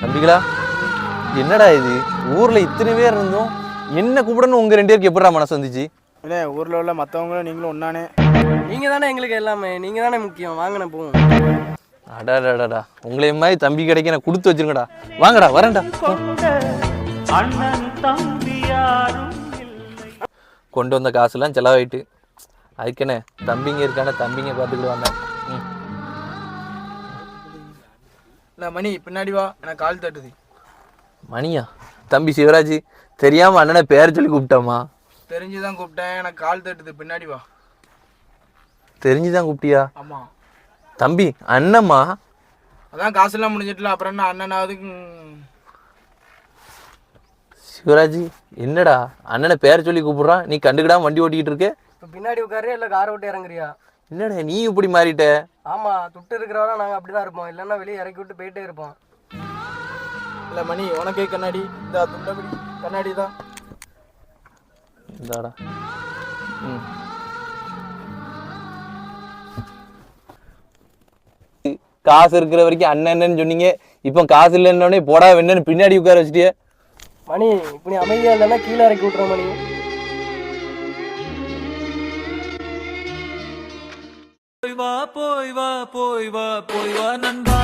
தம்பிகளா, என்னடா இது? ஊர்ல இத்தனை பேர் இருந்தோம், என்ன கூப்பிடணும் உங்க 2 பேருக்கு எப்படா மனசு வந்துச்சு? இல்லை ஊரில் உள்ள மற்றவங்களும் நீங்களும் ஒன்றானே. நீங்கள் தானே எங்களுக்கு எல்லாமே, நீங்கள் தானே முக்கியம். வாங்கின போவோம். அடாடாடாடா, உங்களை மாதிரி தம்பி கிடைக்க நான் கொடுத்து வச்சிருங்கடா. வாங்கடா, வரேன்டா. கொண்டு வந்த காசுலாம் செலவாயிட்டு, அதுக்கென்ன தம்பிங்க இருக்கான, தம்பிங்க பார்த்துக்கிடுவாங்க. இல்லை மணி பின்னாடி வா, எனக்கு கால் தட்டுது. மணியா? தம்பி சிவராஜ், தெரியாம அண்ணனை பேர் சொல்லி கூப்பிட்டாமா? தெரிஞ்சுதான் கூப்பிட்டேன், எனக்கு கால் தட்டுது, பின்னாடி வா. தெரிஞ்சுதான் கூப்பிட்டியா? ஆமாம். தம்பி அண்ணம்மா? அதான் காசெல்லாம் முடிஞ்சிட்டுல, அப்புறம் என்ன அண்ணனாவது. சிவராஜ், என்னடா அண்ணனை பேர் சொல்லி கூப்பிடுறான், நீ கண்டுக்கிடாம வண்டி ஓட்டிக்கிட்டு இருக்க? இப்போ பின்னாடி உட்காரு, இல்லை காரை விட்டு இறங்குறியா? என்னடா நீ இப்படி மாறிட்ட? ஆமாம், துட்டு இருக்கிறவரை நாங்கள் அப்படி தான் இருப்போம், இல்லைன்னா வெளியே இறக்கி விட்டு போயிட்டே இருப்போம். இல்லை மணி, உனக்கே கண்ணாடி இந்த துண்டபடி கண்ணாடி தான். இந்தாடா. காசு இருக்கிற வரைக்கும் அண்ணன்னு சொன்னீங்க, இப்போ காசு இல்லைன்னே போடா வேணுன்னு பின்னாடி உட்கார வச்சுட்டியே. மணி, இப்போ நீ அமைதியாக இல்லைன்னா கீழே இறக்கி விட்றோம் மணி. போய் வா போய் வா போய் வா போய் வா நண்பா.